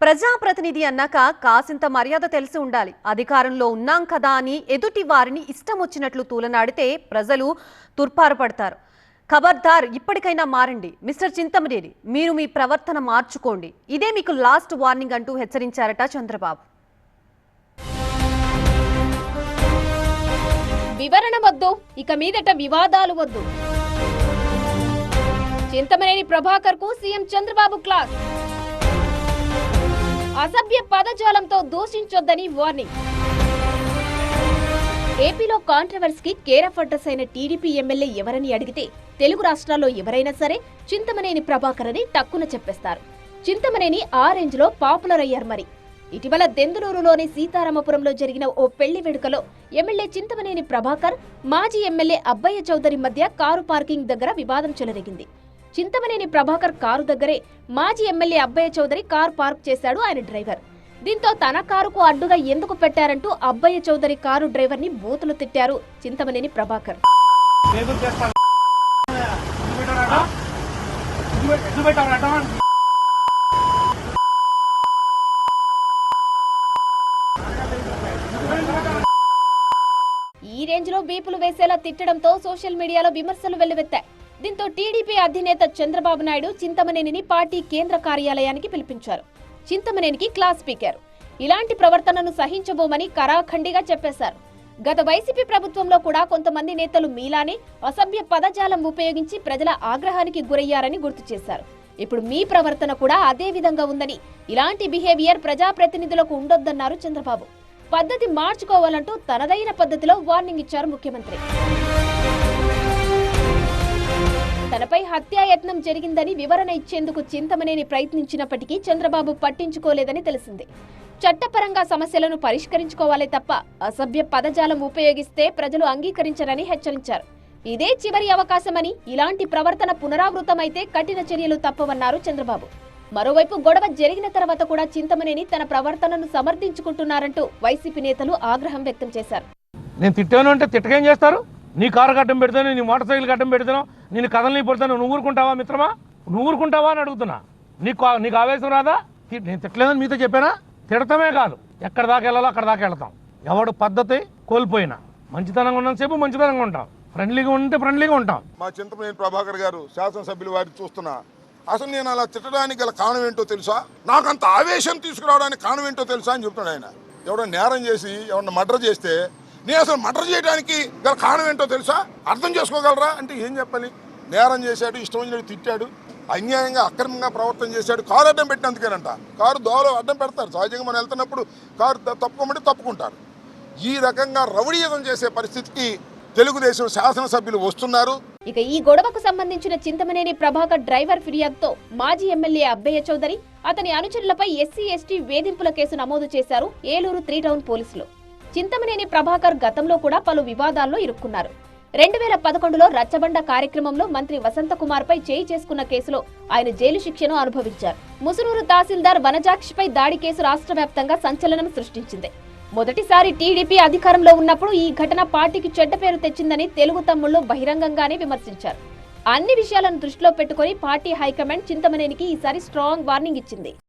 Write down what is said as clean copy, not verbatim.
ప్రజాప్రతినిధి అన్నాక కాసింత మర్యాద తెలిసి ఉండాలి. అధికారంలో ఉన్నాం కదా అని ఎదుటి వారిని ఇష్టం వచ్చినట్లు తూలనాడితే ప్రజలు తుర్పారు పడతారు. ఖబర్దార్, ఇప్పటికైనా మారండి. మిస్టర్ చింతమనేని, మీరు మీ ప్రవర్తన మార్చుకోండి. ఇదే మీకు లాస్ట్ వార్నింగ్ అంటూ హెచ్చరించారట చంద్రబాబు. వివరణ వద్దు, ఇక మీదట వివాదాలు వద్దు. చింతమనేని ప్రభాకర్ కు సీఎం చంద్రబాబు క్లాస్. అసభ్య పదజాలంతో దూషించొద్దని వార్నింగ్. ఏపీలో కాంట్రవర్సీకి కేర్ ఆఫ్ అడ్రస్ అయిన టీడీపీ ఎమ్మెల్యే ఎవరని అడిగితే తెలుగు రాష్ట్రాల్లో ఎవరైనా సరే చింతమనేని ప్రభాకర్ అని టక్కున చెప్పేస్తారు. చింతమనేని ఆ రేంజ్ లో పాపులర్ అయ్యారు. మరి ఇటీవల దెందులూరులోని సీతారామపురంలో జరిగిన ఓ పెళ్లి వేడుకలో ఎమ్మెల్యే చింతమనేని ప్రభాకర్ మాజీ ఎమ్మెల్యే అబ్బయ్య చౌదరి మధ్య కారు పార్కింగ్ దగ్గర వివాదం చెలరేగింది. చింతమనేని ప్రభాకర్ కారు దగ్గరే మాజీ MLA Abbayya Chowdary car park చేశాడు ఆయన డ్రైవర్. దీంతో తన కారుకు అడ్డుగా ఎందుకు పెట్టారంటూ అబ్బయ్య చౌదరి కారు డ్రైవర్ ని బూతులు తిట్టారు చింతమనేని ప్రభాకర్. ఈ రేంజ్ లో బీపులు వేసేలా తిట్టడంతో సోషల్ మీడియాలో విమర్శలు వెల్లువెత్తాయి. దీంతో టీడీపీ అధినేత చంద్రబాబు నాయుడు చింతమనేనిని పార్టీ కేంద్ర కార్యాలయానికి పిలిపించారు. చింతమనేనికి క్లాస్ స్పీకర్ ఇలాంటి ప్రవర్తనను సహించబోమని కరాఖండిగా చెప్పేశారు. గత వైసీపీ ప్రభుత్వంలో కూడా కొంతమంది నేతలు మీలానే అసభ్య పదజాలం ఉపయోగించి ప్రజల ఆగ్రహానికి గురయ్యారని గుర్తు చేశారు. ఇప్పుడు మీ ప్రవర్తన కూడా అదే విధంగా ఉందని, ఇలాంటి బిహేవియర్ ప్రజాప్రతినిధులకు ఉండొద్దన్నారు చంద్రబాబు. పద్ధతి మార్చుకోవాలంటూ తనదైన పద్ధతిలో వార్నింగ్ ఇచ్చారు ముఖ్యమంత్రి. తనపై హత్యాయత్నం జరిగిందని వివరణ ఇచ్చేందుకు చింతమనేని ప్రయత్నించినప్పటికీ చంద్రబాబు పట్టించుకోలేదని తెలిసింది. చట్టపరంగా సమస్యలను పరిష్కరించుకోవాలే తప్ప అసభ్య పదజాలం ఉపయోగిస్తే ప్రజలు అంగీకరించరని హెచ్చరించారు. ఇదే చివరి అవకాశమని, ఇలాంటి ప్రవర్తన పునరావృతమైతే కఠిన చర్యలు తప్పవన్నారు చంద్రబాబు. మరోవైపు గొడవ జరిగిన తర్వాత కూడా చింతమనేని తన ప్రవర్తనను సమర్థించుకుంటున్నారంటూ వైసీపీ నేతలు ఆగ్రహం వ్యక్తం చేశారు. నేను తిట్టాను అంటే తిట్టకేం చేస్తారు? నీ కారు గడ్డం పెడతాను, నీ మోటార్ సైకిల్ గడ్డం పెడతాను, నేను కథలు పడతాను, నువ్వు ఊరుకుంటావా మిత్రమా? నువ్వు ఊరుకుంటావా అని అడుగుతున్నా. నీకు ఆవేశం రాదా? నేను తిట్టలేదని మీతో చెప్పానా? తిడతామే కాదు, ఎక్కడ దాకా వెళ్ళాలో అక్కడ దాకా వెళ్తాం. ఎవడు పద్ధతి కోల్పోయినా మంచితనంగా ఉన్నంతసేపు మంచితనంగా ఉంటాం, ఫ్రెండ్లీగా ఉంటే ఫ్రెండ్లీగా ఉంటాం. మా చింతమనేని ప్రభాకర్ గారు శాసనసభ్యులు వారిని చూస్తున్నా. అసలు నేను అలా తిట్టడానికి గల కారణం ఏంటో తెలుసా? నాకు అంత ఆవేశం తీసుకురావడానికి కారణం ఏంటో తెలుసా అని చెప్తున్నాడు ఆయన. ఎవడో నేరం చేసి ఎవరన్నా మర్డర్ చేస్తే నేను అసలు మర్డర్ చేయడానికి గల కారణం ఏంటో తెలుసా? అర్థం చేసుకోగలరా అంటే ఏం చెప్పాలి? నేరం చేశాడు, ఇష్టం వచ్చినట్టు తిట్టాడు, అన్యాయంగా అక్రమంగా ప్రవర్తన చేశాడు. కారు అడ్డం పెట్టినందుకేనంట. కారు దోవలో అడ్డం పెడతారు. సహజంగా మనం వెళ్తున్నప్పుడు కారు తప్పుకోమంటే తప్పుకుంటారు. ఈ రకంగా రౌడీయుధం చేసే పరిస్థితికి తెలుగుదేశం శాసనసభ్యులు వస్తున్నారు. ఇక ఈ గొడవకు సంబంధించిన చింతమనేని ప్రభాకర్ డ్రైవర్ ఫిర్యాదుతో మాజీ ఎమ్మెల్యే అబ్బయ్య చౌదరి, అతని అనుచరులపై ఎస్సీ ఎస్టీ వేధింపుల కేసు నమోదు చేశారు ఏలూరు 3 టౌన్ పోలీసులు. చింతమనేని ప్రభాకర్ గతంలో కూడా పలు వివాదాల్లో ఇరుక్కున్నారు. 2011లో రచ్చబండ కార్యక్రమంలో మంత్రి వసంతకుమార్ పై చేయి చేసుకున్న కేసులో ఆయన జైలు శిక్షను అనుభవించారు. ముసునూరు తహసీల్దార్ వనజాక్షిపై దాడి కేసు రాష్ట్ర వ్యాప్తంగా సంచలనం సృష్టించింది. మొదటిసారి టీడీపీ అధికారంలో ఉన్నప్పుడు ఈ ఘటన పార్టీకి చెడ్డ పేరు తెచ్చిందని తెలుగు తమ్ముళ్లు బహిరంగంగానే విమర్శించారు. అన్ని విషయాలను దృష్టిలో పెట్టుకుని పార్టీ హైకమాండ్ చింతమనేనికి ఈసారి స్ట్రాంగ్ వార్నింగ్ ఇచ్చింది.